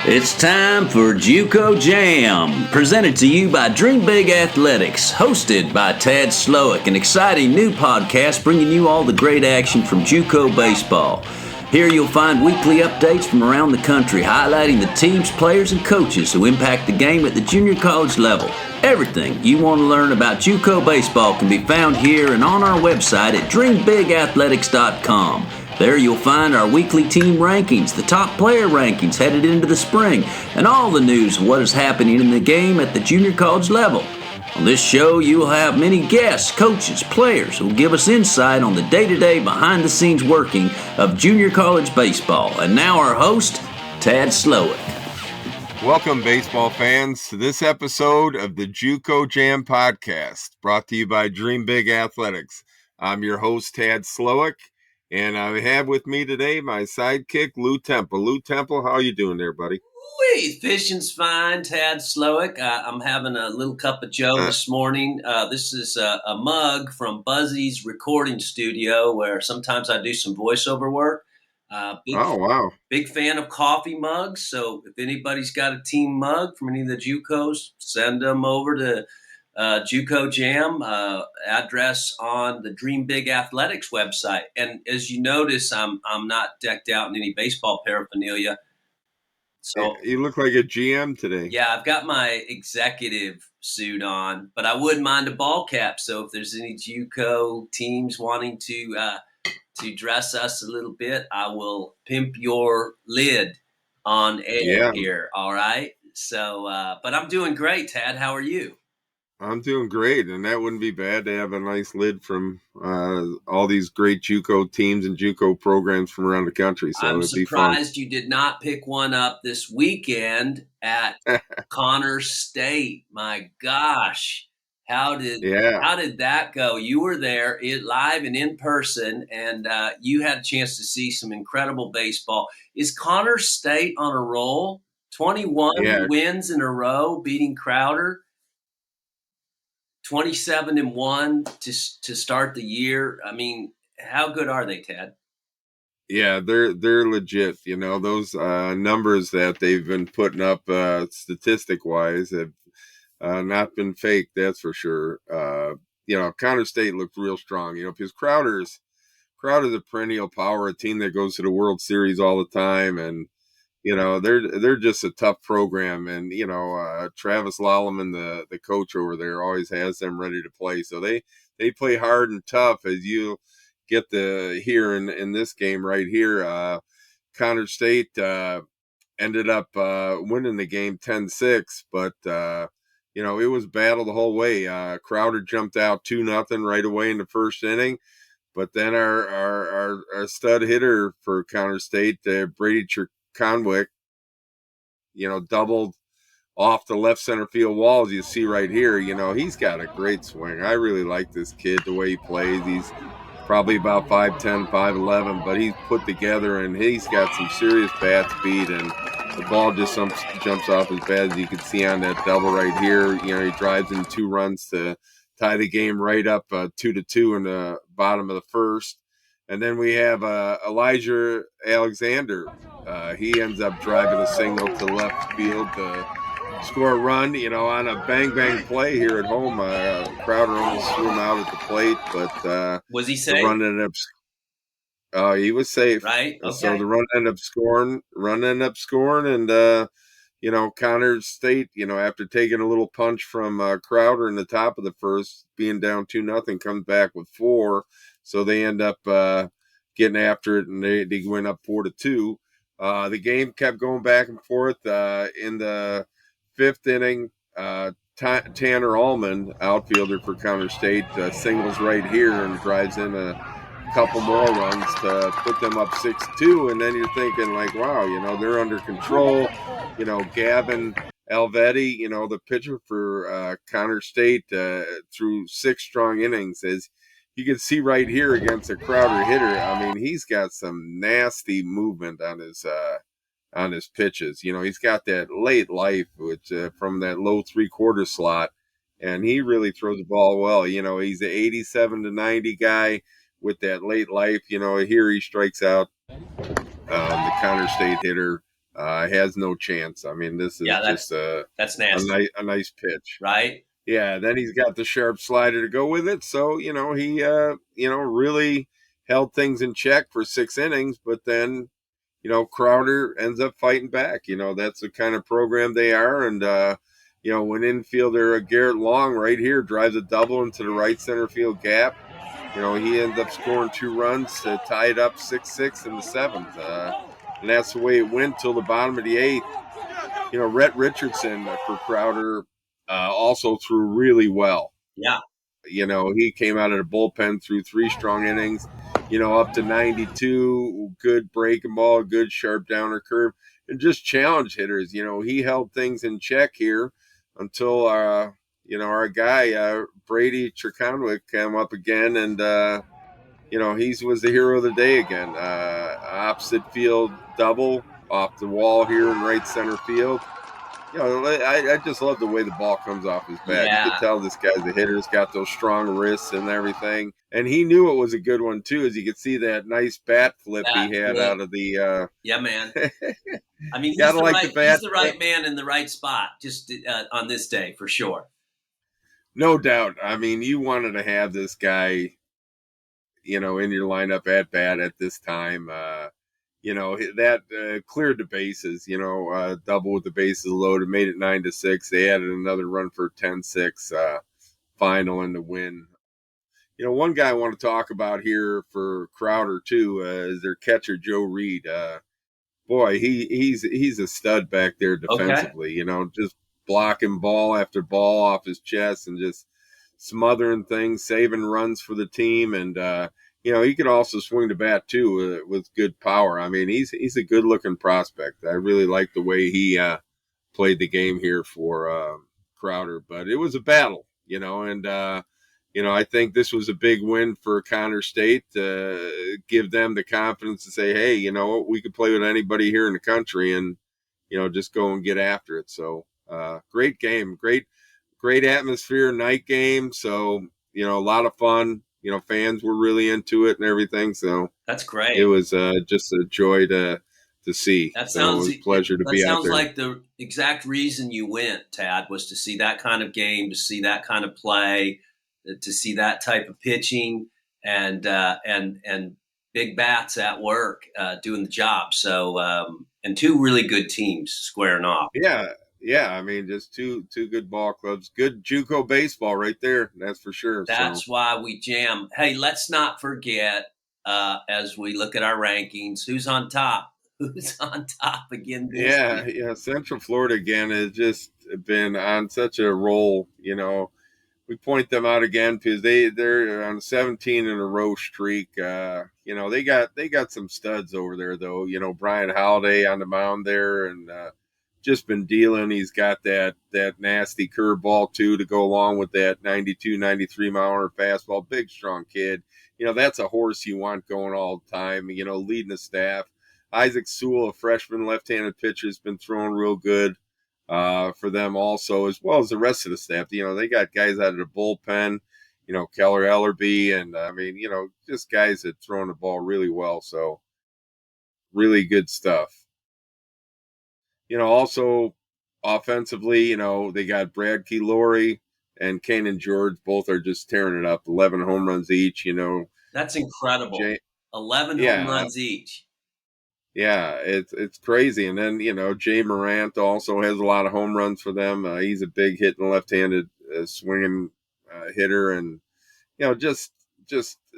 It's time for JUCO Jam, presented to you by Dream Big Athletics, hosted by Tad Slowick, an exciting new podcast bringing you all the great action from JUCO baseball. Here you'll find weekly updates from around the country, highlighting the teams, players, and coaches who impact the game at the junior college level. Everything you want to learn about JUCO baseball can be found here and on our website at dreambigathletics.com. There you'll find our weekly team rankings, the top player rankings headed into the spring, and all the news of what is happening in the game at the junior college level. On this show, you will have many guests, coaches, players who will give us insight on the day-to-day, behind-the-scenes working of junior college baseball. And now our host, Tad Slowick. Welcome, baseball fans, to this episode of the JUCO Jam podcast, brought to you by Dream Big Athletics. I'm your host, Tad Slowick. And I have with me today my sidekick, Lou Temple. Lou Temple, how are you doing there, buddy? Fishing's fine, Tad Slowick. I'm having a little cup of joe this morning. This is a mug from Buzzy's recording studio where sometimes I do some voiceover work. Wow. Big fan of coffee mugs. So if anybody's got a team mug from any of the JUCOs, send them over to JUCO Jam, address on the Dream Big Athletics website. And as you notice, I'm not decked out in any baseball paraphernalia. So you look like a GM today. Yeah, I've got my executive suit on, but I wouldn't mind a ball cap. So if there's any JUCO teams wanting to dress us a little bit, I will pimp your lid on air here. All right. So, but I'm doing great, Tad. How are you? I'm doing great, and that wouldn't be bad to have a nice lid from all these great JUCO teams and JUCO programs from around the country. So I'm surprised you did not pick one up this weekend at Connors State. My gosh, how did that go? You were there live and in person, and you had a chance to see some incredible baseball. Is Connors State on a roll? 21 wins in a row, beating Crowder. 27-1 to start the year. I mean, how good are they, Tad? Yeah, they're legit. You know, those numbers that they've been putting up statistic-wise have not been fake, that's for sure. Connors State looked real strong, because Crowder's a perennial power, a team that goes to the World Series all the time, and they're just a tough program, and Travis Lallemand, the coach over there, always has them ready to play. So they play hard and tough, as you get to hear in this game right here. Connors State ended up winning the game 10-6, but it was battle the whole way. Crowder jumped out 2-0 right away in the first inning, but then our stud hitter for Connors State, Brady Conwick, doubled off the left center field wall, as you see right here. He's got a great swing. I really like this kid, the way he plays. He's probably about 5'10", 5'11", but he's put together, and he's got some serious bat speed, and the ball just jumps off his bat, as you can see on that double right here. He drives in 2 runs to tie the game right up 2-2 in the bottom of the first. And then we have Elijah Alexander. He ends up driving a single to left field to score a run, on a bang play here at home. Crowder almost threw him out at the plate, but was he safe? The run ended up. He was safe, right? Okay. So the run ended up scoring, and Connors State, after taking a little punch from Crowder in the top of the first, being down 2-0, comes back with 4. So they end up getting after it, and they went up 4-2. The game kept going back and forth. In the 5th inning, Tanner Allman, outfielder for Connors State, singles right here and drives in a couple more runs to put them up 6-2. And then you're thinking, like, wow, they're under control. Gavin Alvetti, the pitcher for Connors State, through 6 strong innings, as you can see right here against a Crowder hitter. I mean, he's got some nasty movement on his pitches. He's got that late life, which from that low 3/4 slot, and he really throws the ball well. He's an 87-90 guy with that late life. Here he strikes out the Connors State hitter has no chance. I mean, this is Yeah, just that's nasty, a nice pitch. right? Yeah, then he's got the sharp slider to go with it. So, he, really held things in check for 6 innings, but then, Crowder ends up fighting back. That's the kind of program they are. And, when infielder Garrett Long right here drives a double into the right center field gap, he ends up scoring 2 runs to tie it up 6-6 in the seventh. And that's the way it went till the bottom of the eighth. Rhett Richardson for Crowder also threw really well. Yeah. He came out of the bullpen through 3 strong innings, up to 92, good breaking ball, good sharp downer curve, and just challenge hitters. He held things in check here until, our guy, Brady Treconwick came up again, and, he was the hero of the day again. Opposite field double off the wall here in right center field. I just love the way the ball comes off his bat. You could Yeah. tell this guy's a hitter. He's got those strong wrists and everything. And he knew it was a good one, too, as you could see that nice bat flip he had out of the yeah, man. I mean, gotta like the bat. He's the right man in the right spot just on this day, for sure. No doubt. I mean, you wanted to have this guy, in your lineup at bat at this time. That cleared the bases, double with the bases loaded, made it 9-6. They added another run for 10-6 final in the win. One guy I want to talk about here for Crowder too is their catcher Joe Reed. Boy, he's a stud back there defensively. Okay. Just blocking ball after ball off his chest and just smothering things, saving runs for the team, and he could also swing the bat too with good power. I mean, he's a good looking prospect. I really like the way he played the game here for Crowder, but it was a battle, and I think this was a big win for Connor State to give them the confidence to say, hey, we could play with anybody here in the country and, just go and get after it. So great game, great atmosphere, night game. So, a lot of fun. Fans were really into it and everything. So that's great. It was just a joy to see. It was a pleasure to be out there. That sounds like the exact reason you went, Tad, was to see that kind of game, to see that kind of play, to see that type of pitching, and big bats at work doing the job. So and 2 really good teams squaring off. Yeah. I mean, just two good ball clubs, good JUCO baseball right there. That's for sure. That's why we jam. Hey, let's not forget as we look at our rankings, who's on top. Who's on top again this week? Yeah. Central Florida again has just been on such a roll. We point them out again because they're on a 17 in a row streak. They got some studs over there though. Brian Holiday on the mound there and just been dealing. He's got that nasty curveball too to go along with that 92, 93 mile an hour fastball. Big strong kid. That's a horse you want going all the time. Leading the staff. Isaac Sewell, a freshman left-handed pitcher, has been throwing real good for them also, as well as the rest of the staff. They got guys out of the bullpen, Keller Ellerby, and just guys that throwing the ball really well. So really good stuff. Also offensively, they got Brad Keylori and Kanan George. Both are just tearing it up. 11 home runs each, That's incredible. 11 home runs each. Yeah, it's crazy. And then, Jay Morant also has a lot of home runs for them. He's a big hitting left-handed swinging hitter. And, just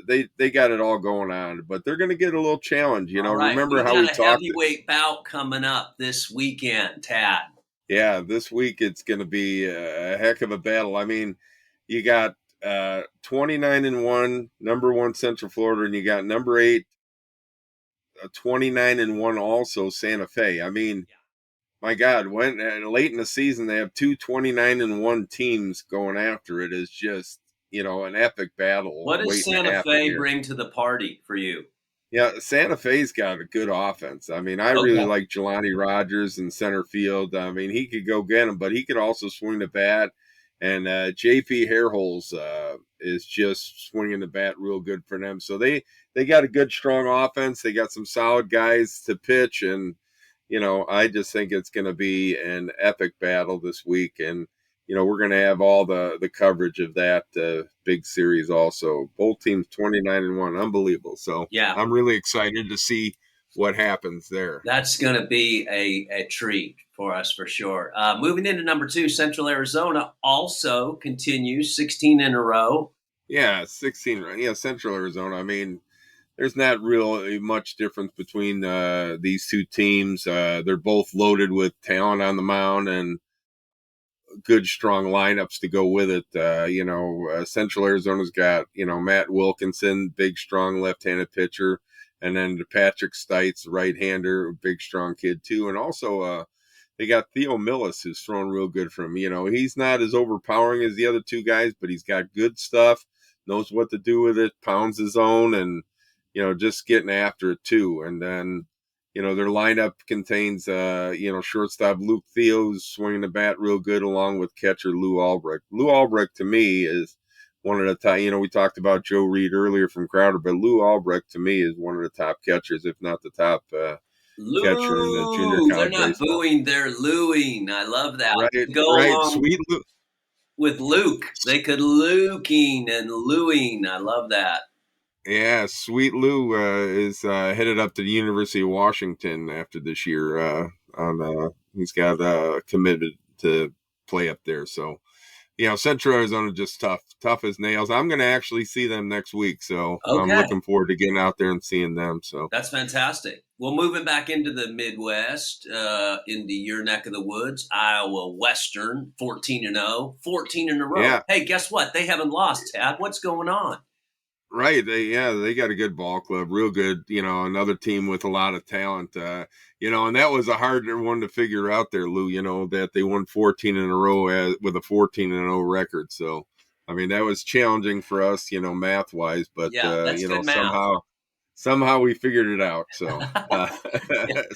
they got it all going on. But they're going to get a little challenge. Right. Remember how we talked. A heavyweight bout coming up this weekend, Tad. Yeah, this week it's going to be a heck of a battle. I mean, you got 29-1, number 1 Central Florida, and you got number 8, 29-1 also Santa Fe. I mean, my God, when late in the season they have 2 29-1 teams going after it is just an epic battle. What does Santa Fe bring to the party for you? Yeah, Santa Fe's got a good offense. I mean, I really like Jelani Rogers in center field. I mean, he could go get him, but he could also swing the bat. And JP Hairholes is just swinging the bat real good for them. So they got a good, strong offense. They got some solid guys to pitch. And, I just think it's going to be an epic battle this week. And, we're going to have all the coverage of that big series also. Both teams 29-1, unbelievable. So Yeah, I'm really excited to see what happens there. that's going to be a treat for us for sure. Moving into number 2, Central Arizona also continues 16 in a row. Yeah, 16. Yeah, Central Arizona. I mean, there's not really much difference between these two teams. They're both loaded with talent on the mound and good, strong lineups to go with it. Central Arizona's got, Matt Wilkinson, big, strong left-handed pitcher. And then Patrick Stites, right-hander, big, strong kid, too. And also they got Theo Millis, who's thrown real good for him. He's not as overpowering as the other two guys, but he's got good stuff, knows what to do with it, pounds his own, and, just getting after it, too. And then, their lineup contains, shortstop Luke Theo's swinging the bat real good, along with catcher Lou Albrecht. Lou Albrecht, to me, is one of the top. We talked about Joe Reed earlier from Crowder, but Lou Albrecht, to me, is one of the top catchers, if not the top catcher in the junior Lou, they're college not baseball. booing, they're Louing. I love that. Right, Go right. along Sweet Lou. with Luke. They could Luking and Louing. I love that. Yeah, Sweet Lou is headed up to the University of Washington after this year. He's got committed to play up there. So, Central Arizona just tough as nails. I'm going to actually see them next week, so I'm Okay. looking forward to getting out there and seeing them. So That's fantastic. Well, moving back into the Midwest, into your neck of the woods, Iowa Western, 14-0, 14 in a row. yeah, Hey, guess what? They haven't lost, Tad. What's going on? right. They got a good ball club, real good. Another team with a lot of talent. And that was a harder one to figure out there, Lou. That they won 14 in a row with a 14-0 record. So, I mean, that was challenging for us, math wise. But Yeah, that's good math. somehow we figured it out. So,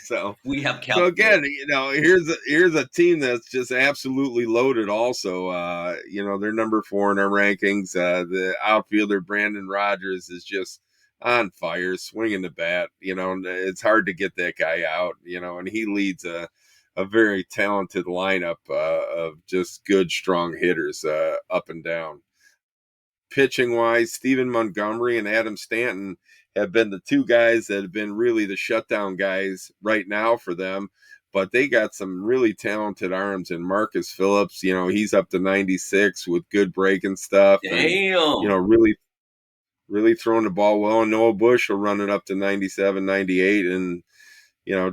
so. We have So again, calculated. here's a team that's just absolutely loaded. Also, they're number 4 in our rankings. The outfielder Brandon Rogers is just on fire, swinging the bat. It's hard to get that guy out. And he leads a very talented lineup of just good, strong hitters up and down. Pitching wise, Stephen Montgomery and Adam Stanton have been the two guys that have been really the shutdown guys right now for them. But they got some really talented arms. And Marcus Phillips, he's up to 96 with good breaking stuff. Damn. And, really, really throwing the ball well. And Noah Bush will run it up to 97, 98. And,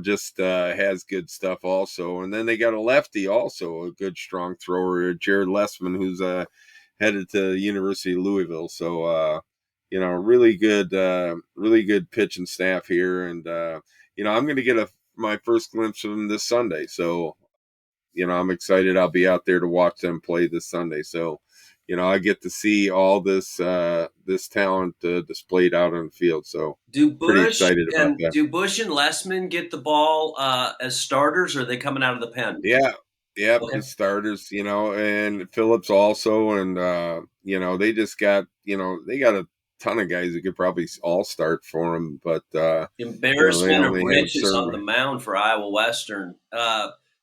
just has good stuff also. And then they got a lefty also, a good, strong thrower, Jared Lessman, who's headed to the University of Louisville. So, really good pitching staff here. And, I'm going to get my first glimpse of them this Sunday. So, I'm excited. I'll be out there to watch them play this Sunday. So, I get to see all this talent displayed out on the field. So, pretty excited about that. Do Bush and Lessman get the ball as starters, or are they coming out of the pen? Yeah. Yep, Okay. the starters, and Phillips also, and they just got, they got a ton of guys that could probably all start for them, but they Embarrassment of only have riches on the certain. mound for Iowa Western.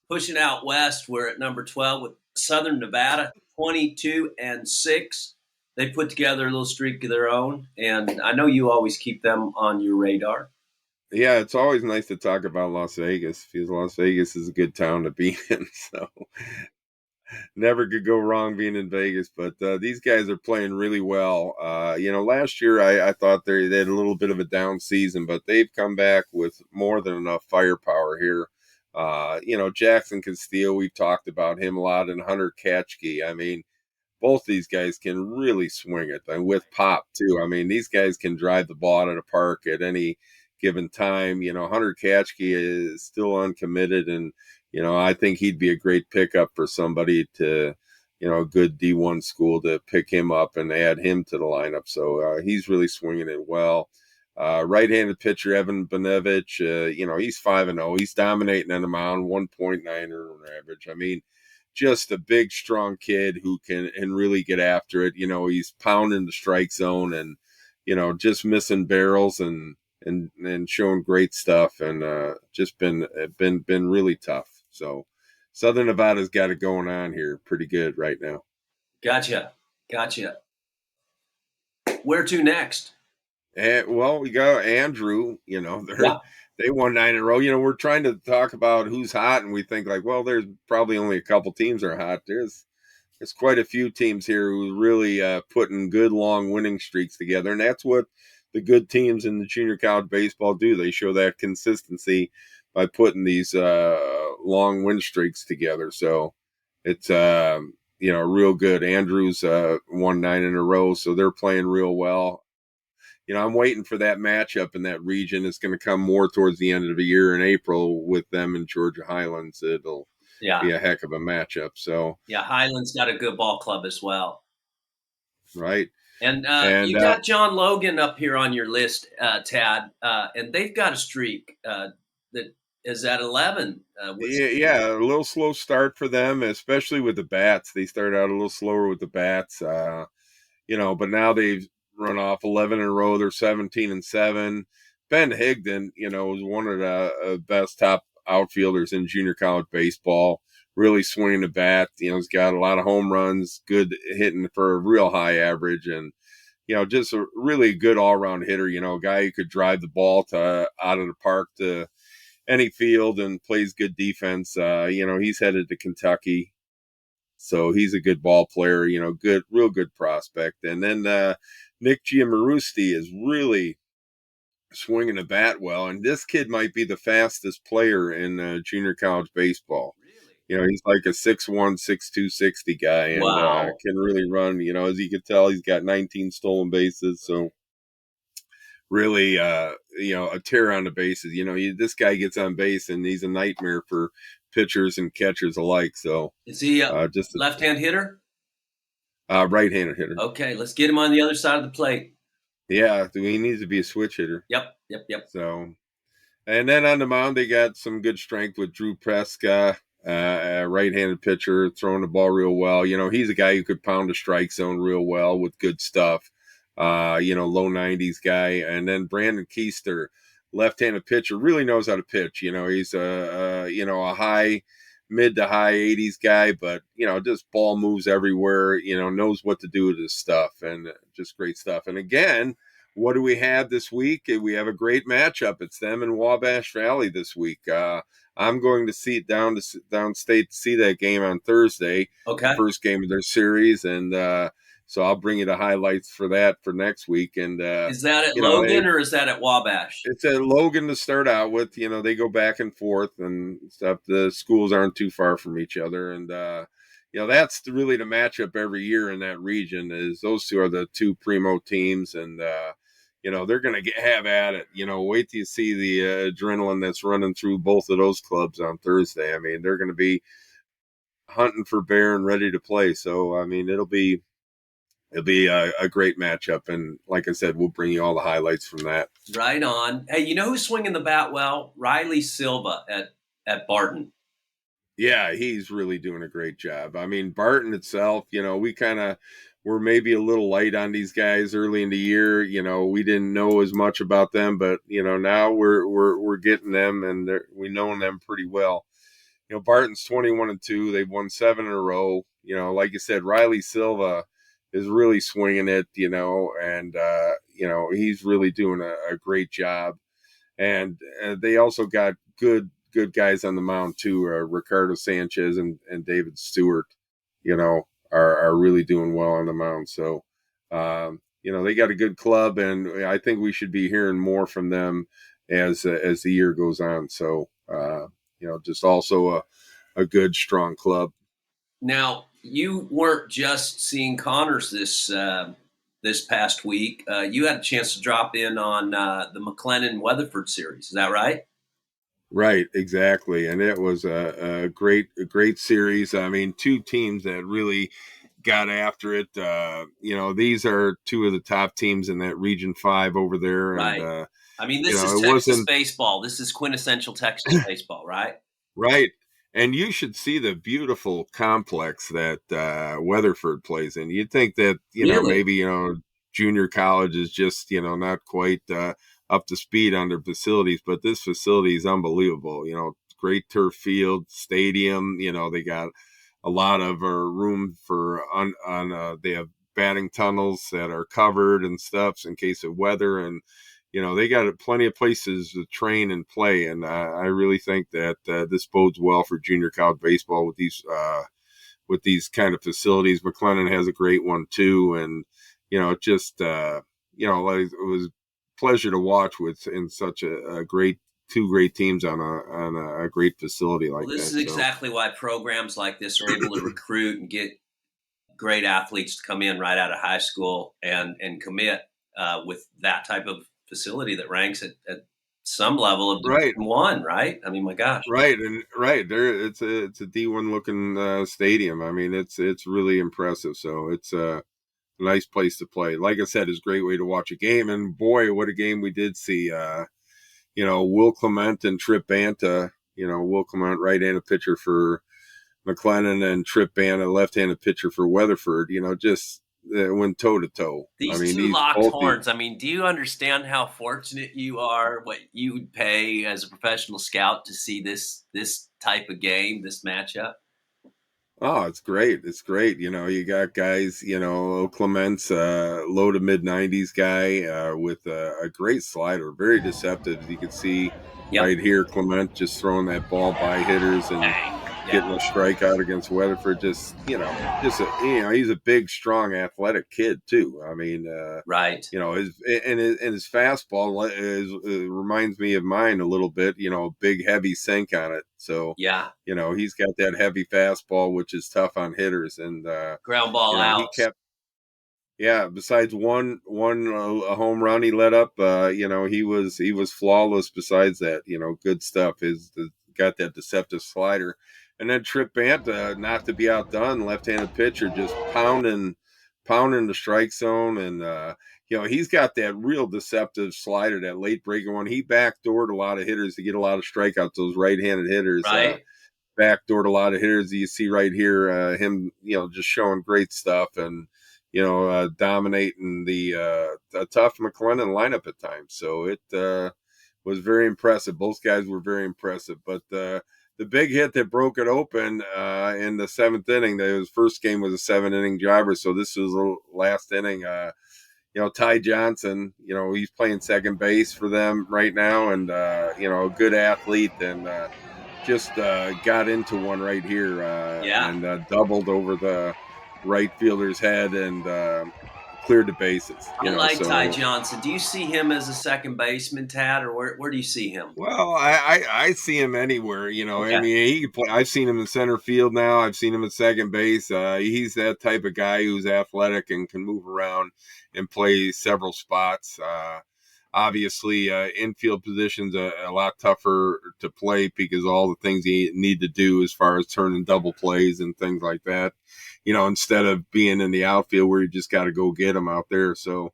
Pushing out west, we're at number 12 with Southern Nevada, 22-6. They put together a little streak of their own, and I know you always keep them on your radar. Yeah, it's always nice to talk about Las Vegas because Las Vegas is a good town to be in. So never could go wrong being in Vegas. But these guys are playing really well. Last year I thought they had a little bit of a down season, but they've come back with more than enough firepower here. Jackson Castillo, we've talked about him a lot, and Hunter Katchke. I mean, both these guys can really swing it, and with pop too. I mean, these guys can drive the ball out of the park at any given time. Hunter Katchke is still uncommitted, and I think he'd be a great pickup for somebody to, a good D1 school to pick him up and add him to the lineup. So he's really swinging it well. Right-handed pitcher Evan Benevich, he's 5-0. He's dominating on the mound, 1.9 earned average. I mean, just a big, strong kid who can and really get after it. He's pounding the strike zone and, just missing barrels and and showing great stuff, and just been really tough. So Southern Nevada's got it going on here pretty good right now. Gotcha. Where to next? Well, we got Andrew. Yeah. They won 9 in a row. We're trying to talk about who's hot, and we think like, well, there's probably only a couple teams that are hot. There's quite a few teams here who really putting good long winning streaks together, and that's what the good teams in the junior college baseball do. They show that consistency by putting these long win streaks together. So it's real good. Andrews won 9 in a row, so they're playing real well. I'm waiting for that matchup in that region. It's going to come more towards the end of the year in April with them and Georgia Highlands. It'll be a heck of a matchup. So Highlands got a good ball club as well. Right. And you got John Logan up here on your list, Tad, and they've got a streak that is at 11. A little slow start for them, especially with the bats. They started out a little slower with the bats, but now they've run off 11 in a row. They're 17-7. Ben Higdon, was one of the best top outfielders in junior college baseball. Really swinging the bat. He's got a lot of home runs, good hitting for a real high average, and just a really good all-around hitter. A guy who could drive the ball out of the park to any field and plays good defense. He's headed to Kentucky. So he's a good ball player, real good prospect. And then Nick Giamarusti is really swinging the bat well. And this kid might be the fastest player in junior college baseball. Really? He's like a 6'1", 6'2", 60 guy, and can really run. As you can tell, he's got 19 stolen bases. So really, a tear on the bases. This guy gets on base, and he's a nightmare for pitchers and catchers alike. So is he just a left-hand hitter? Right-handed hitter. Okay, let's get him on the other side of the plate. Yeah, he needs to be a switch hitter. Yep. So, and then on the mound, they got some good strength with Drew Preska, a right-handed pitcher, throwing the ball real well. He's a guy who could pound the strike zone real well with good stuff. Low 90s guy. And then Brandon Keister, left-handed pitcher, really knows how to pitch. He's a high, mid to high 80s guy, but just ball moves everywhere. Knows what to do with his stuff, and just great stuff. And again, what do we have this week? We have a great matchup. It's them in Wabash Valley this week. I'm going to see it downstate to see that game on Thursday. Okay, the first game of their series, and so I'll bring you the highlights for that for next week. And is that at Logan or is that at Wabash? It's at Logan to start out with. They go back and forth and stuff. The schools aren't too far from each other, and that's really the matchup every year in that region. Is those two are the two primo teams, and they're going to have at it. Wait till you see the adrenaline that's running through both of those clubs on Thursday. I mean, they're going to be hunting for bear and ready to play. So I mean, it'll be a great matchup, and like I said, we'll bring you all the highlights from that. Right on. Hey, who's swinging the bat well? Riley Silva at Barton. Yeah, he's really doing a great job. I mean, Barton itself, we kind of were maybe a little light on these guys early in the year. We didn't know as much about them, but now we're getting them, and we know them pretty well. Barton's 21-2. They've won 7 in a row. Like you said, Riley Silva is really swinging it, and he's really doing a great job. And they also got good guys on the mound too. Ricardo Sanchez and David Stewart, are really doing well on the mound. So, they got a good club, and I think we should be hearing more from them as the year goes on. So, just also a good, strong club. Now, you weren't just seeing Connors this past week. You had a chance to drop in on the McLennan Weatherford series. Is that right? Right, exactly. And it was a great series. I mean, two teams that really got after it. These are two of the top teams in that Region 5 over there. Right. And, I mean, this is Texas baseball. This is quintessential Texas baseball, right? Right. And you should see the beautiful complex that Weatherford plays in. You'd think that, really? Maybe, junior college is just, not quite up to speed on their facilities, but this facility is unbelievable. Great turf field, stadium. They got a lot of room for they have batting tunnels that are covered and stuff in case of weather, and they got plenty of places to train and play. And I really think that this bodes well for junior college baseball with these kind of facilities. McLennan has a great one too, and it was a pleasure to watch in such a great two great teams on a great facility like Well, this that. is exactly why programs like this are able to recruit and get great athletes to come in right out of high school and commit with that type of facility that ranks at some level of Right. Division One, right? I mean, my gosh. Right, and right there, it's a D1 looking stadium. I mean, it's really impressive. So it's a nice place to play. Like I said, it's a great way to watch a game. And boy, what a game we did see. Will Clement and Trip Banta. Will Clement, right-handed pitcher for McLennan, and Trip Banta, left-handed pitcher for Weatherford. Just went toe to toe. These two locked horns. I mean, do you understand how fortunate you are? What you would pay as a professional scout to see this type of game, this matchup? Oh, it's great. It's great. You got guys, Clement's low to mid 90s guy with a great slider, very deceptive. As you can see right here, Clement just throwing that ball by hitters and getting a strikeout against Weatherford. He's a big, strong, athletic kid too. I mean, right. His fastball reminds me of mine a little bit. Big, heavy sink on it. So he's got that heavy fastball, which is tough on hitters, and ground ball out. He kept. Yeah, besides one a home run he let up, he was flawless. Besides that, good stuff. Got that deceptive slider. And then Trip Banta, not to be outdone, left-handed pitcher, just pounding the strike zone. And, he's got that real deceptive slider, that late breaker one. He backdoored a lot of hitters to get a lot of strikeouts, those right-handed hitters. Right. Backdoored a lot of hitters. You see right here, him, just showing great stuff and, dominating the tough McLennan lineup at times. So it was very impressive. Both guys were very impressive. But the big hit that broke it open in the seventh inning, his first game was a 7-inning driver. So this was the last inning. Ty Johnson, he's playing second base for them right now, and, a good athlete, and just got into one right here and doubled over the right fielder's head and cleared the bases. Ty Johnson. Do you see him as a second baseman, Tad, or where do you see him? Well, I see him anywhere. Okay. I mean, he can play. I've seen him in center field now. I've seen him at second base. He's that type of guy who's athletic and can move around and play several spots. Obviously, infield position's a lot tougher to play because all the things you need to do as far as turning double plays and things like that, instead of being in the outfield where you just got to go get them out there. So,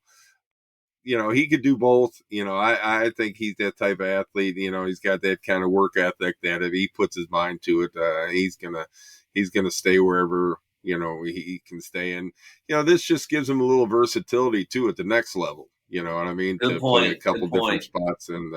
he could do both. I think he's that type of athlete. He's got that kind of work ethic that if he puts his mind to it, he's gonna stay wherever he can stay. And this just gives him a little versatility too at the next level. You know what I mean? Play a couple different spots, and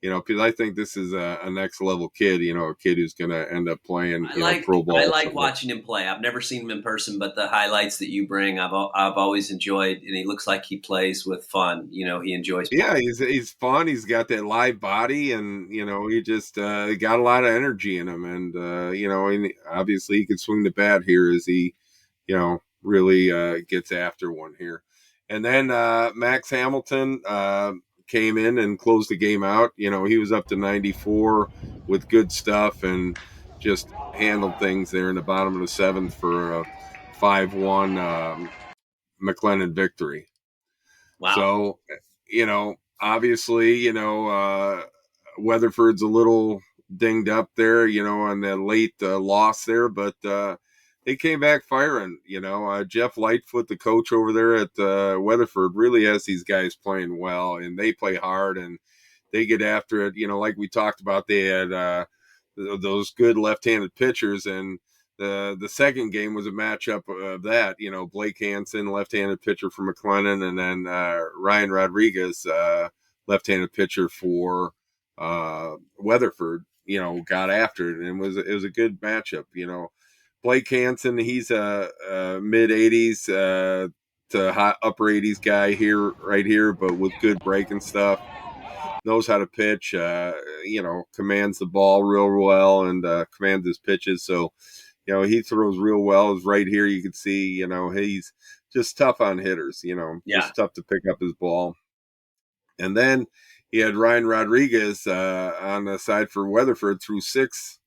because I think this is a next level kid. A kid who's going to end up playing pro ball. I like watching him play. I've never seen him in person, but the highlights that you bring, I've always enjoyed, and he looks like he plays with fun. He enjoys playing. Yeah, he's fun. He's got that live body, and he just got a lot of energy in him, and and obviously he can swing the bat here as he really gets after one here. And then Max Hamilton came in and closed the game out. He was up to 94 with good stuff and just handled things there in the bottom of the seventh for a 5-1 McLennan victory. Wow. So, obviously, Weatherford's a little dinged up there, on the late loss there, but they came back firing. Jeff Lightfoot, the coach over there at Weatherford, really has these guys playing well, and they play hard and they get after it. Like we talked about, they had those good left-handed pitchers, and the second game was a matchup of that. Blake Hansen, left-handed pitcher for McLennan, and then Ryan Rodriguez, left-handed pitcher for Weatherford, got after it, and it was a good matchup. Blake Hansen, he's a mid 80s to high, upper 80s guy right here, but with good breaking stuff. Knows how to pitch, commands the ball real well and commands his pitches. So, he throws real well. Is right here. You can see, he's just tough on hitters, just tough to pick up his ball. And then he had Ryan Rodriguez on the side for Weatherford through 6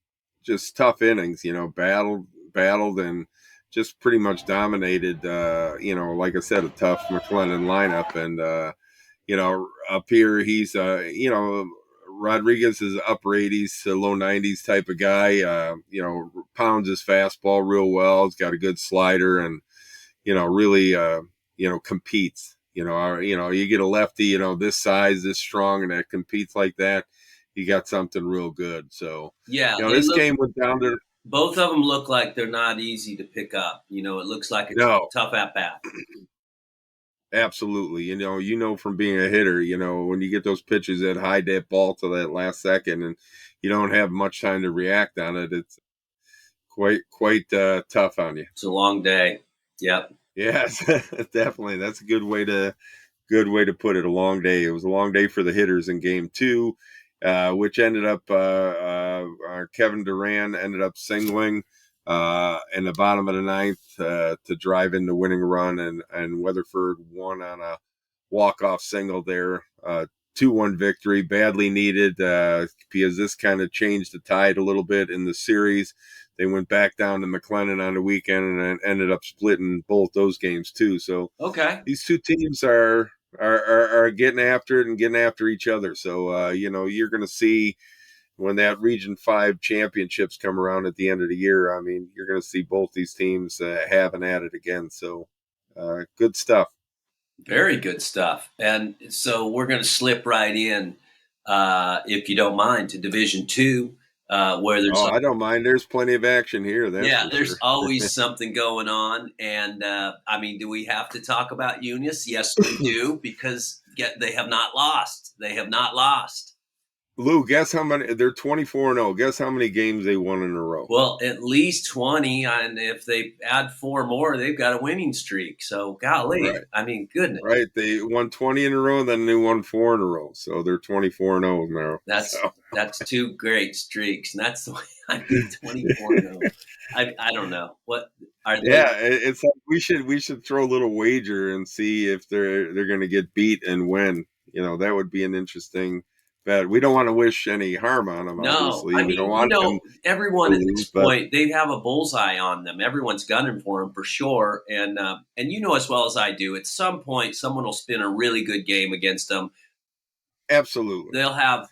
just tough innings, battled and just pretty much dominated, like I said, a tough McLennan lineup. And, up here, he's, Rodriguez is upper 80s to low 90s type of guy, pounds his fastball real well. He's got a good slider and, really, competes. You get a lefty, this size, this strong, and that competes like that. You got something real good. So, this game went down to. Both of them look like they're not easy to pick up. It looks like it's tough at bat. Absolutely. From being a hitter, when you get those pitches that hide that ball to that last second and you don't have much time to react on it, it's quite tough on you. It's a long day. Yep. Yes, definitely. That's a good way to put it. A long day. It was a long day for the hitters in game 2, which ended up Kevin Duran ended up singling in the bottom of the 9th to drive in the winning run, and Weatherford won on a walk-off single there. 2-1 victory, badly needed because this kind of changed the tide a little bit in the series. They went back down to McLennan on the weekend and ended up splitting both those games too. So these two teams are getting after it and getting after each other. So you're going to see when that Region 5 championships come around at the end of the year. I mean, you're going to see both these teams having at it again. So good stuff. Very good stuff. And so we're going to slip right in, if you don't mind, to Division 2. Where there's I don't mind. There's plenty of action here. There's always something going on. And do we have to talk about Eunice? Yes, we do, because they have not lost. They have not lost. Lou, guess how many? They're 24-0. Guess how many games they won in a row? Well, at least 20, and if they add 4 more, they've got a winning streak. So, golly, right. Goodness. Right, they won 20 in a row, then they won 4 in a row. So they're 24-0 now. That's 2 great streaks, and that's the way I do 24-0. I don't know what are they. Yeah, it's like we should throw a little wager and see if they're going to get beat and when. That would be an interesting. But we don't want to wish any harm on them, obviously. No, we don't want them everyone at this point, they have a bullseye on them. Everyone's gunning for them for sure. And as well as I do, at some point, someone will spin a really good game against them. Absolutely. They'll have,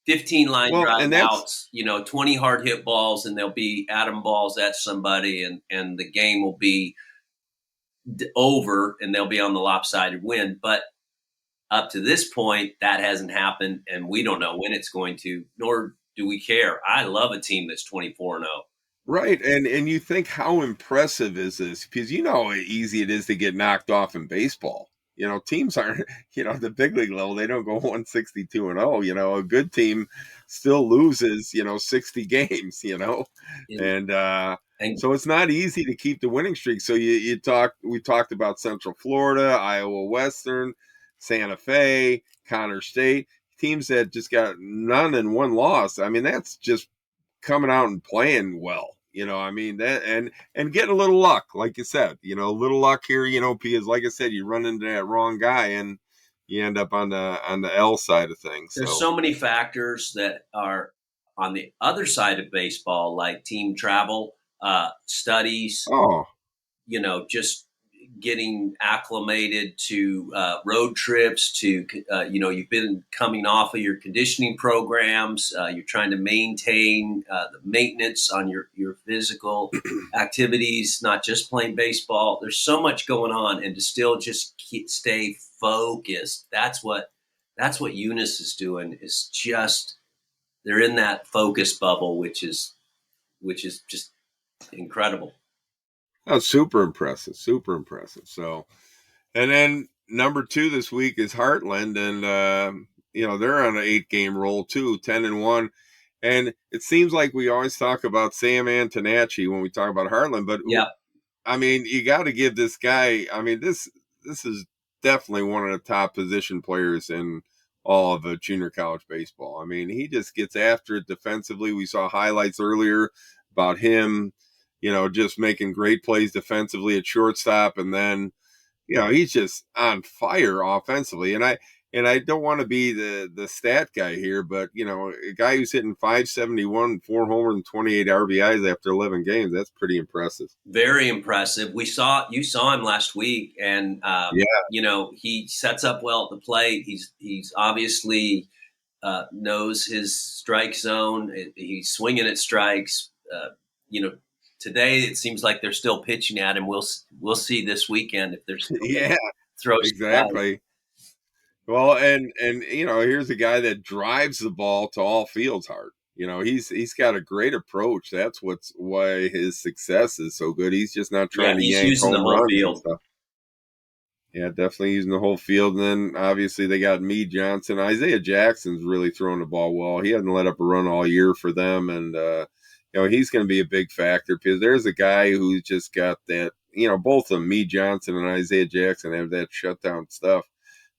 15 line drive outs, 20 hard hit balls, and they'll be atom balls at somebody, and the game will be over, and they'll be on the lopsided win. But up to this point, that hasn't happened, and we don't know when it's going to, nor do we care. I love a team that's 24-0. Right, and you think, how impressive is this? Because how easy it is to get knocked off in baseball. Teams aren't, the big league level, they don't go 162-0. A good team still loses, 60 games, and so it's not easy to keep the winning streak. So we talked about Central Florida, Iowa Western, Santa Fe, Connor State, teams that just got none and 1 loss. I mean, that's just coming out and playing well. That and getting a little luck, like you said, a little luck here, because like I said, you run into that wrong guy and you end up on the L side of things. There's so many factors that are on the other side of baseball, like team travel, studies, just getting acclimated to road trips, to you've been coming off of your conditioning programs, you're trying to maintain the maintenance on your physical activities, not just playing baseball. There's so much going on, and to still just stay focused, that's what Eunice is doing, is just they're in that focus bubble, which is just incredible. Oh, super impressive. So, and then, number 2 this week is Heartland, and they're on an 8-game roll too, 10-1. And it seems like we always talk about Sam Antonacci when we talk about Heartland, but Yeah. I mean, you got to give this guy. I mean, this is definitely one of the top position players in all of junior college baseball. I mean, he just gets after it defensively. We saw highlights earlier about him, just making great plays defensively at shortstop, and then he's just on fire offensively. And I don't want to be the stat guy here, but a guy who's hitting 571, 4 homers and 28 RBIs after 11 games, that's pretty impressive. Very impressive. You saw him last week, and Yeah. He sets up well at the plate. He's obviously knows his strike zone. He's swinging at strikes. Today it seems like they're still pitching at him. We'll see this weekend if they're still Yeah, throw exactly. Well, and here's a guy that drives the ball to all fields hard. He's got a great approach. That's why his success is so good. He's just not trying to he's yank using the home whole runs and field. stuff. Yeah, definitely using the whole field. And then obviously they got Meade Johnson. Isaiah Jackson's really throwing the ball well. He hasn't let up a run all year for them, and he's going to be a big factor because there's a guy who's just got that. Both of them, Meade Johnson and Isaiah Jackson, have that shutdown stuff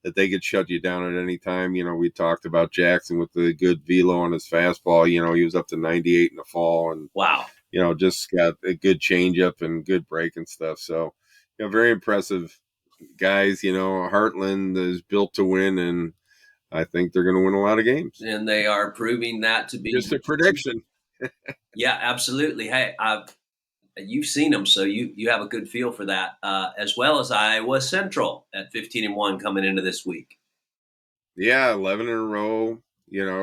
that they could shut you down at any time. We talked about Jackson with the good velo on his fastball. He was up to 98 in the fall, and wow, just got a good changeup and good break and stuff. So, very impressive guys. Heartland is built to win, and I think they're going to win a lot of games. And they are proving that to be just a prediction. Yeah, absolutely. Hey, you've seen them, so you have a good feel for that, as well as Iowa Central at 15-1 coming into this week. Yeah, 11 in a row.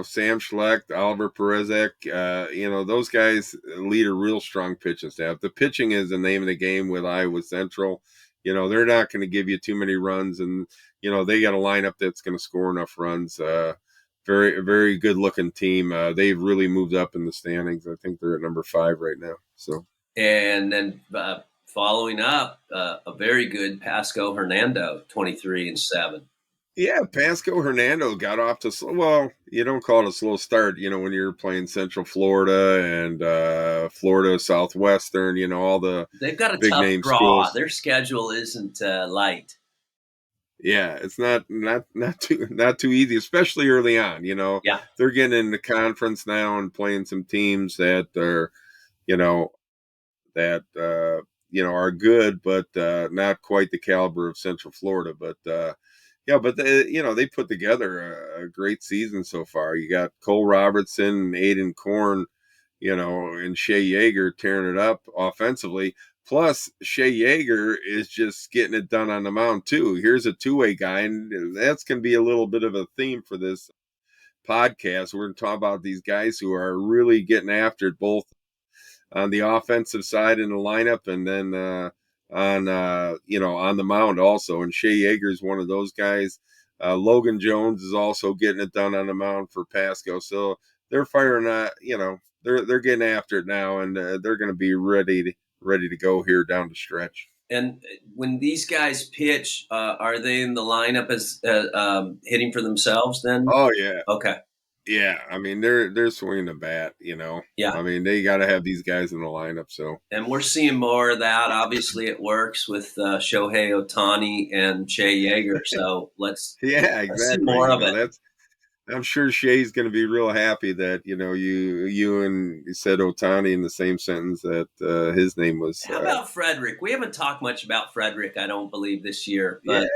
Sam Schlecht, Oliver Perezek, those guys lead a real strong pitching staff. The pitching is the name of the game with Iowa Central. They're not going to give you too many runs, and they got a lineup that's going to score enough runs. Very, very good looking team. They've really moved up in the standings. I think they're at number 5 right now. So. And then following up, a very good Pasco Hernando, 23-7. Yeah, Pasco Hernando got off to well, you don't call it a slow start, when you're playing Central Florida and Florida Southwestern, all the they've got a big tough name draw. schools. Their schedule isn't light. Yeah, it's not too easy, especially early on. Yeah, they're getting in the conference now and playing some teams that are, are good, but not quite the caliber of Central Florida. But they put together a great season so far. You got Cole Robertson, Aiden Korn, and Shea Yeager tearing it up offensively. Plus, Shea Yeager is just getting it done on the mound, too. Here's a two-way guy, and that's going to be a little bit of a theme for this podcast. We're going to talk about these guys who are really getting after it, both on the offensive side in the lineup and then on the mound also. And Shea Yeager is one of those guys. Logan Jones is also getting it done on the mound for Pasco. So they're firing, they're getting after it now, and they're going to be ready to go here down the stretch. And when these guys pitch, are they in the lineup as hitting for themselves then? Oh, yeah. Okay. Yeah, I mean they're swinging the bat, Yeah. I mean they got to have these guys in the lineup. So, and we're seeing more of that. Obviously, it works with Shohei Ohtani and Shea Yeager. So let's exactly. see more of it. I'm sure Shea's going to be real happy that you and you said Ohtani in the same sentence that his name was. How about Frederick? We haven't talked much about Frederick, I don't believe, this year. But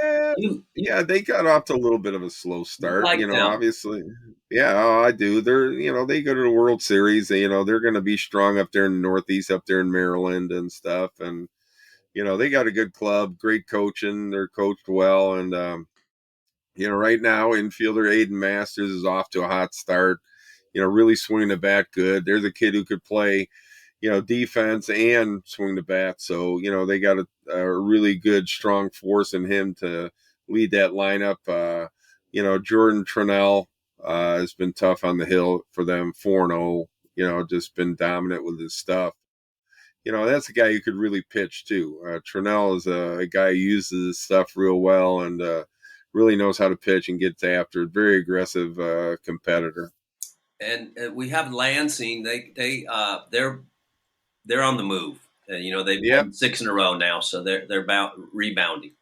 yeah, they got off to a little bit of a slow start. Like them. Obviously, yeah, I do. They're they go to the World Series. They're going to be strong up there in the Northeast, up there in Maryland and stuff. And they got a good club, great coaching. They're coached well, and right now, infielder Aiden Masters is off to a hot start. Really swinging the bat good. There's a kid who could play, defense and swing the bat. So, they got a really good, strong force in him to lead that lineup. Jordan Trinnell has been tough on the hill for them, 4-0, just been dominant with his stuff. that's a guy who could really pitch too. Trinnell is a guy who uses his stuff real well and really knows how to pitch and gets after it. Very aggressive competitor. And we have Lansing. They're on the move. They've Yep. won 6 in a row now, so they're about rebounding.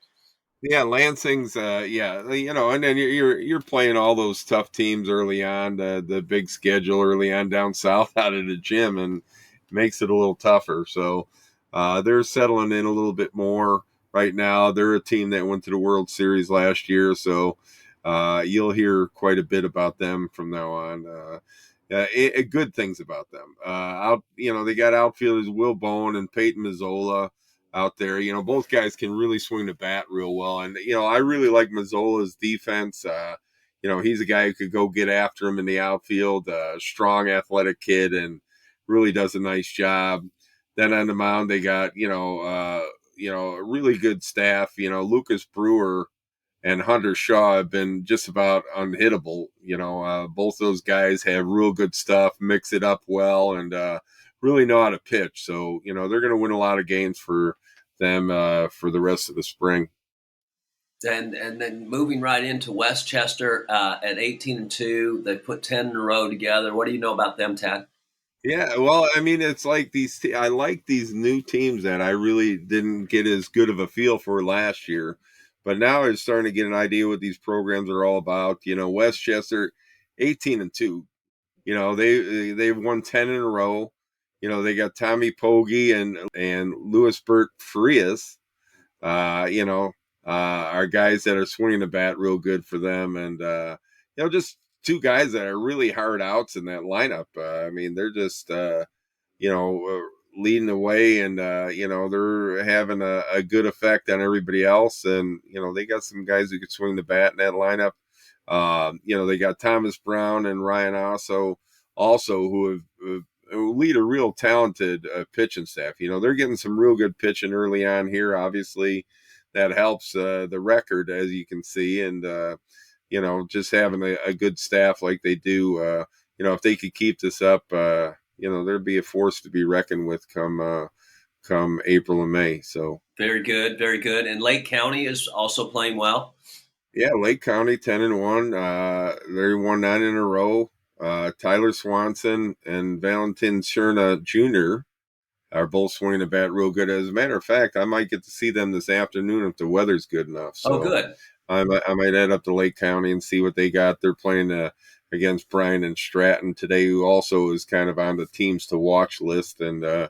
Yeah, Lansing's and then you're playing all those tough teams early on, the big schedule early on down south out of the gym, and makes it a little tougher. So they're settling in a little bit more right now. They're a team that went to the World Series last year, so you'll hear quite a bit about them from now on. Good things about them. They got outfielders Will Bone and Peyton Mazzola out there. Both guys can really swing the bat real well. And, I really like Mazzola's defense. He's a guy who could go get after him in the outfield, strong, athletic kid, and really does a nice job. Then on the mound, they got, a really good staff. Lucas Brewer and Hunter Shaw have been just about unhittable. Both those guys have real good stuff, mix it up well, and really know how to pitch. So, they're going to win a lot of games for them for the rest of the spring. And then moving right into Westchester at 18-2, they put 10 in a row together. What do you know about them, Tad? Yeah, well, I mean, it's like I like these new teams that I really didn't get as good of a feel for last year, but now I'm starting to get an idea what these programs are all about. Westchester, 18-2. They've won 10 in a row. They got Tommy Pogge and Louis Bert Frias. Are guys that are swinging the bat real good for them, and just two guys that are really hard outs in that lineup. I mean, they're just leading the way, and they're having a good effect on everybody else. And they got some guys who could swing the bat in that lineup. They got Thomas Brown and Ryan also who lead a real talented pitching staff. They're getting some real good pitching early on here. Obviously, that helps the record, as you can see, and just having a good staff like they do. If they could keep this up, there'd be a force to be reckoned with come April and May. So very good, very good. And Lake County is also playing well. Yeah, Lake County 10-1. They won 9 in a row. Tyler Swanson and Valentin Cherna Jr. are both swinging the bat real good. As a matter of fact, I might get to see them this afternoon if the weather's good enough. So good. I might head up to Lake County and see what they got. They're playing against Bryan and Stratton today, who also is kind of on the teams to watch list. And, so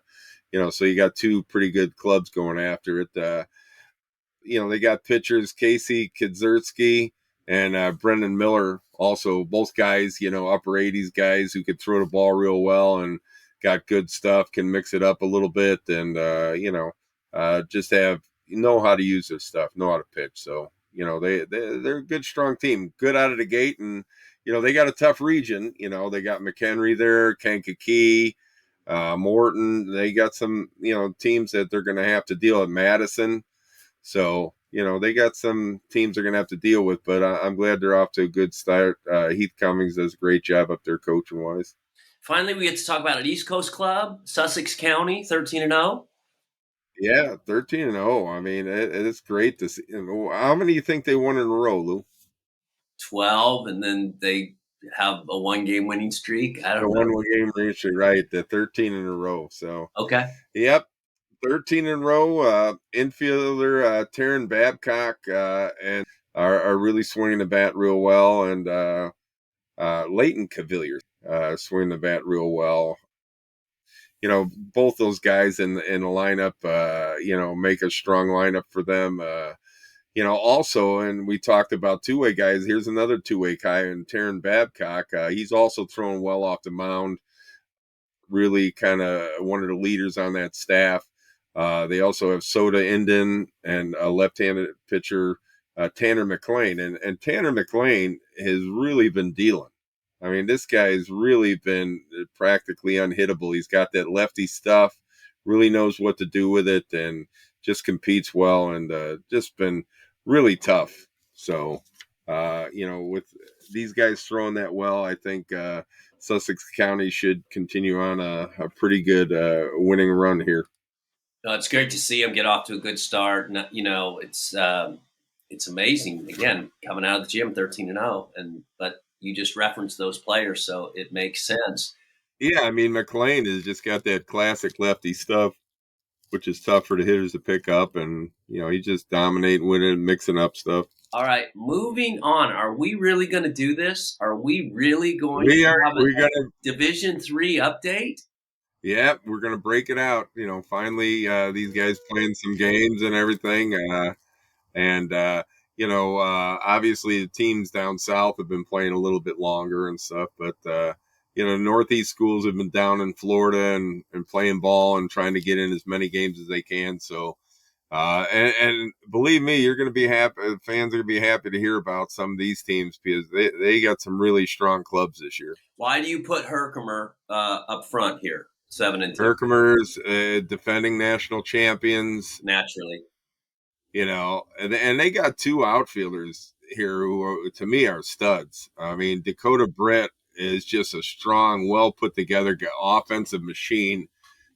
you got two pretty good clubs going after it. They got pitchers Casey Kidzerski and Brendan Miller, also both guys, upper 80s guys who could throw the ball real well and got good stuff, can mix it up a little bit, and just know how to use their stuff, know how to pitch. So they're a good, strong team, good out of the gate, and they got a tough region. They got McHenry there, Kankakee, Morton. They got some teams that they're going to have to deal with. Madison. So, they got some teams they're going to have to deal with, but I'm glad they're off to a good start. Heath Cummings does a great job up there coaching-wise. Finally, we get to talk about an East Coast club, Sussex County, 13-0. Yeah, 13-0. I mean, it's great to see. How many do you think they won in a row, Lou? 12, and then they have a one-game winning streak. I don't know. One-game winning streak, right. The 13 in a row. So, okay. Yep. 13 in a row. Infielder Taryn Babcock and are really swinging the bat real well, and Leighton Cavalier swinging the bat real well. Both those guys in the lineup, make a strong lineup for them. Also, and we talked about two-way guys. Here's another two-way guy, and Taryn Babcock. He's also throwing well off the mound. Really kind of one of the leaders on that staff. They also have Soda Inden and a left-handed pitcher, Tanner McLean. And Tanner McLean has really been dealing. I mean, this guy's really been practically unhittable. He's got that lefty stuff, really knows what to do with it, and just competes well, and just been really tough. So, with these guys throwing that well, I think Sussex County should continue on a pretty good winning run here. No, it's great to see him get off to a good start. And, it's amazing. Again, coming out of the gym, 13-0, but you just referenced those players, so it makes sense. Yeah, I mean, McLean has just got that classic lefty stuff, which is tough for the hitters to pick up, and he's just dominating with it, mixing up stuff. All right, moving on. Are we really going to do this? Are we really going We to are. have We're a gonna. Division III update? Yeah, we're gonna break it out. Finally, these guys playing some games and everything. And obviously the teams down south have been playing a little bit longer and stuff, but Northeast schools have been down in Florida and playing ball and trying to get in as many games as they can. So and believe me, you're going to be happy. Fans are going to be happy to hear about some of these teams because they got some really strong clubs this year. Why do you put Herkimer up front here, 7-2? Herkimer's defending national champions, Naturally. And they got two outfielders here who to me are studs. I mean, Dakota Brett is just a strong, well put together offensive machine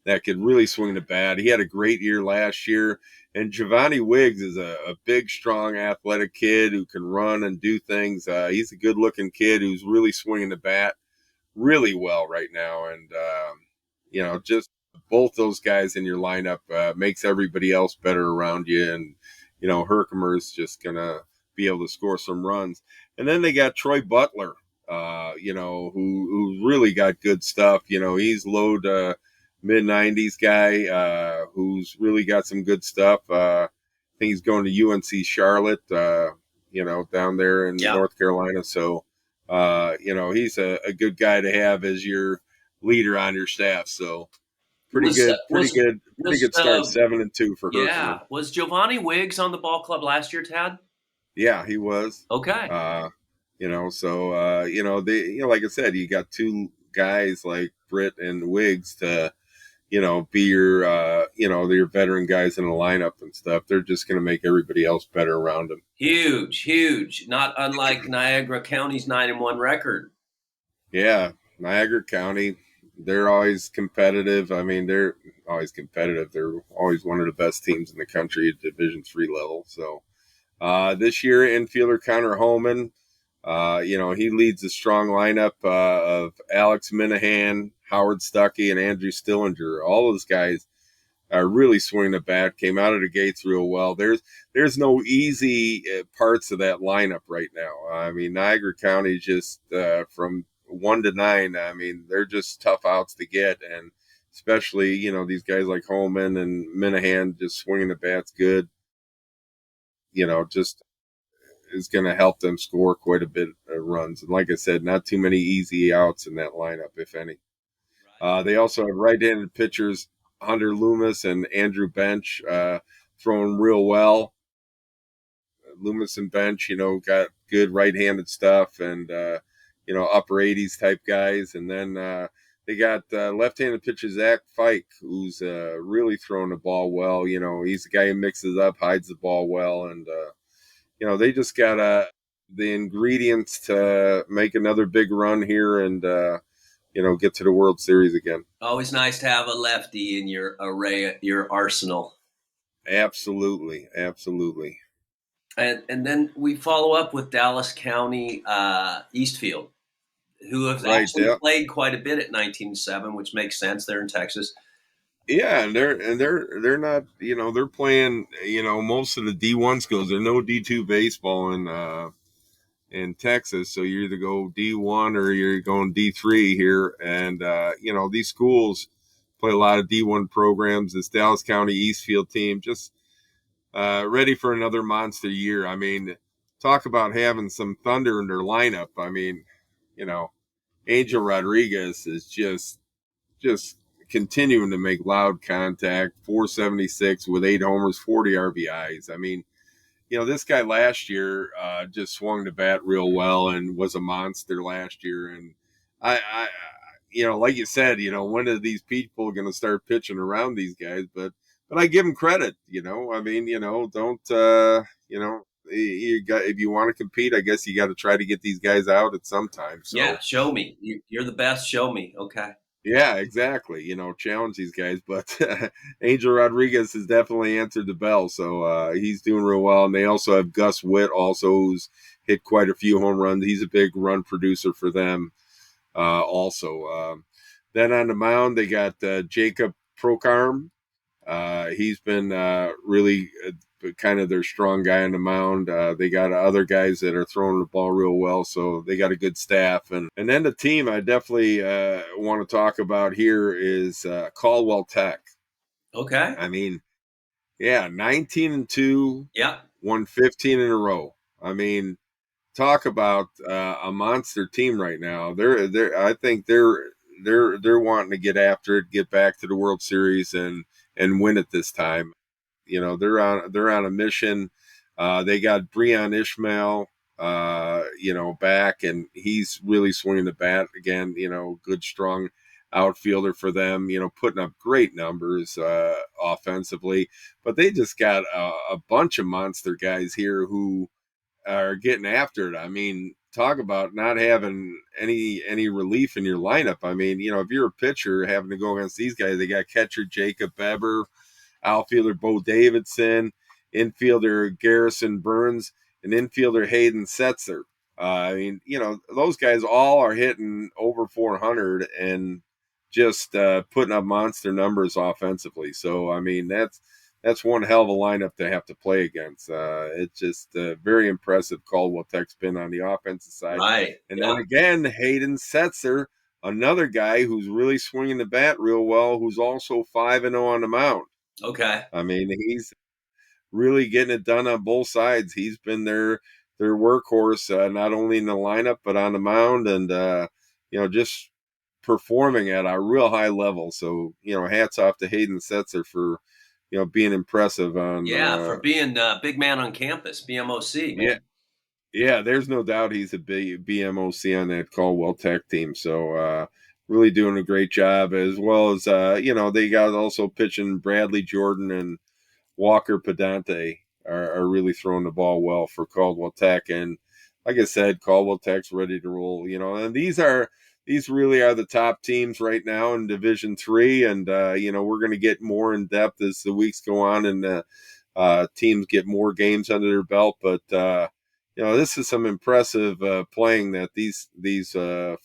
that could really swing the bat. He had a great year last year. And Giovanni Wiggs is a big, strong, athletic kid who can run and do things. He's a good looking kid who's really swinging the bat really well right now. And, just both those guys in your lineup makes everybody else better around you. And, Herkimer is just going to be able to score some runs. And then they got Troy Butler, who really got good stuff. He's low to mid-90s guy who's really got some good stuff. I think he's going to UNC Charlotte, down there in North Carolina. So, he's a good guy to have as your leader on your staff. So pretty good start, 7-2 for Herkimer. Yeah. Was Giovanni Wiggs on the ball club last year, Tad? Yeah, he was. Okay. Like I said, you got two guys like Britt and Wiggs to, be your, your veteran guys in the lineup and stuff. They're just going to make everybody else better around them. Huge. Not unlike Niagara County's 9-1 record. Yeah, Niagara County, they're always competitive. I mean, they're always competitive. They're always one of the best teams in the country at Division III level. So this year, infielder Connor Holman, he leads a strong lineup of Alex Minahan, Howard Stuckey, and Andrew Stillinger. All those guys are really swinging the bat, came out of the gates real well. There's no easy parts of that lineup right now. I mean, Niagara County just from 1 to 9, I mean, they're just tough outs to get. And especially, these guys like Holman and Minahan just swinging the bats good, just is going to help them score quite a bit of runs. And like I said, not too many easy outs in that lineup, if any. They also have right-handed pitchers, Hunter Loomis and Andrew Bench, throwing real well. Loomis and Bench, got good right-handed stuff and, upper 80s type guys. And then they got left-handed pitcher Zach Fike, who's really throwing the ball well. He's the guy who mixes up, hides the ball well. And, they just got the ingredients to make another big run here and, get to the World Series again. Always nice to have a lefty in your array, your arsenal. Absolutely. And then we follow up with Dallas County Eastfield, who have actually played quite a bit at 19-7, which makes sense. They're in Texas. Yeah, and they're not, they're playing, most of the D1 schools. There's no D2 baseball in Texas, so you either go D1 or you're going D3 here. And these schools play a lot of D1 programs. This Dallas County Eastfield team just ready for another monster year. I mean, talk about having some thunder in their lineup. I mean, Angel Rodriguez is just continuing to make loud contact, 476 with 8 homers, 40 RBIs. I mean, this guy last year just swung the bat real well and was a monster last year. And I like you said, when are these people going to start pitching around these guys? But I give them credit, I mean, don't, if you want to compete, I guess you got to try to get these guys out at some time. So. Yeah, show me. You're the best. Show me. Okay. Yeah, exactly. Challenge these guys, but Angel Rodriguez has definitely answered the bell, so he's doing real well. And they also have Gus Witt, also who's hit quite a few home runs. He's a big run producer for them, also. Then on the mound, they got Jacob Prokarm. He's been really kind of their strong guy on the mound. They got other guys that are throwing the ball real well, so they got a good staff. And then the team I definitely want to talk about here is Caldwell Tech. Okay. I mean, yeah, 19-2, Yeah. won 15 in a row. I mean, talk about a monster team right now. I think they're wanting to get after it, get back to the World Series and win it this time. They're on a mission. They got Breon Ishmael, back, and he's really swinging the bat again. Good strong outfielder for them. Putting up great numbers offensively, but they just got a bunch of monster guys here who are getting after it. I mean, talk about not having any relief in your lineup. I mean, if you're a pitcher having to go against these guys, they got catcher Jacob Beber, outfielder Bo Davidson, infielder Garrison Burns, and infielder Hayden Setzer. I mean, those guys all are hitting over 400 and just putting up monster numbers offensively. So, I mean, that's one hell of a lineup to have to play against. It's just very impressive. Caldwell Tech's been on the offensive side. Right. And Yeah. then again, Hayden Setzer, another guy who's really swinging the bat real well, who's also 5-0 on the mound. Okay. I mean, he's really getting it done on both sides. He's been their workhorse, not only in the lineup but on the mound, and just performing at a real high level. So hats off to Hayden Setzer for being impressive on. Yeah, for being a big man on campus, BMOC, Yeah, man. yeah. There's no doubt he's a big BMOC on that Caldwell Tech team. So really doing a great job, as well as they got also pitching Bradley Jordan and Walker Pedante are really throwing the ball well for Caldwell Tech. And like I said, Caldwell Tech's ready to roll, and these really are the top teams right now in Division III. And, we're going to get more in depth as the weeks go on and teams get more games under their belt. But, this is some impressive playing that these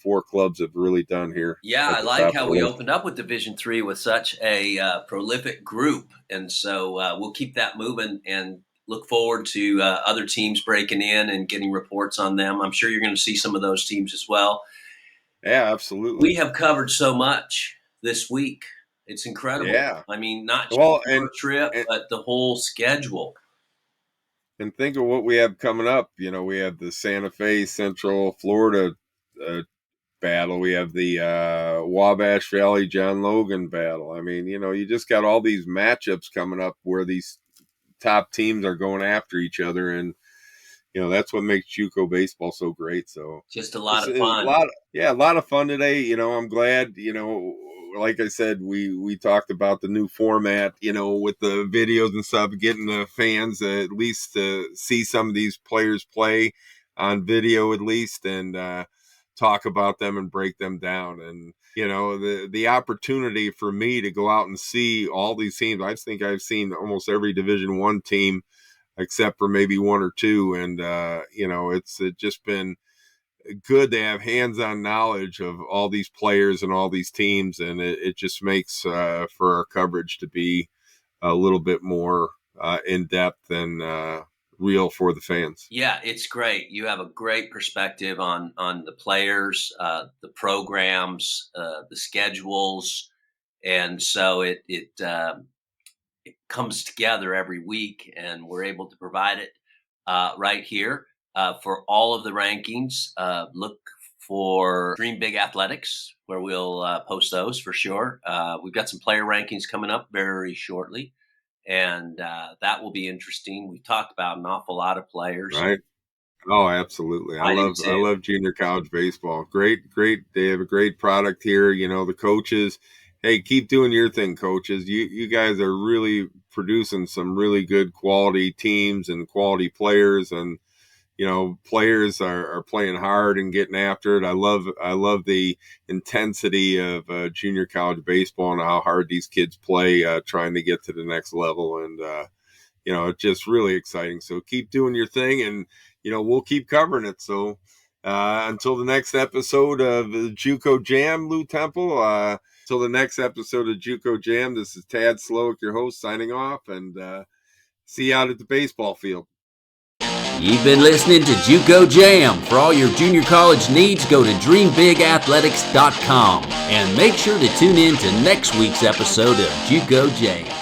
four clubs have really done here. Yeah, At I the like top how of the we list. opened up with Division III with such a prolific group, and so we'll keep that moving and look forward to other teams breaking in and getting reports on them. I'm sure you're going to see some of those teams as well. Yeah, We absolutely. have covered so much this week. It's incredible. Yeah. I mean, not just Well, our trip, and but the whole schedule. And think of what we have coming up. We have the Santa Fe Central Florida uh, battle. We have the Wabash Valley John Logan battle. I mean, you just got all these matchups coming up where these top teams are going after each other, and that's what makes JUCO baseball so great. So Just a lot this of is a fun. lot. Yeah, a lot of fun today. I'm glad. Like I said, we talked about the new format. With the videos and stuff, getting the fans at least to see some of these players play on video at least, and talk about them and break them down. And the opportunity for me to go out and see all these teams. I think I've seen almost every Division I team except for maybe one or two. And, it's just been good to have hands-on knowledge of all these players and all these teams. And it just makes for our coverage to be a little bit more in depth and real for the fans. Yeah, it's great. You have a great perspective on the players, the programs, the schedules, and so it comes together every week, and we're able to provide it right here for all of the rankings. Look for Dream Big Athletics, where we'll post those for sure. We've got some player rankings coming up very shortly, and that will be interesting. We've talked about an awful lot of players. Right. Oh, absolutely. I I do too. love junior college baseball. Great. They have a great product here. The coaches, hey, keep doing your thing, coaches. You guys are really producing some really good quality teams and quality players. And, players are playing hard and getting after it. I love the intensity of junior college baseball and how hard these kids play, trying to get to the next level. And, it's just really exciting. So keep doing your thing, and, we'll keep covering it. So until the next episode of JUCO Jam, Lou Temple, until the next episode of JUCO Jam, this is Tad Slowick, your host, signing off, and see you out at the baseball field. You've been listening to JUCO Jam. For all your junior college needs, go to dreambigathletics.com and make sure to tune in to next week's episode of JUCO Jam.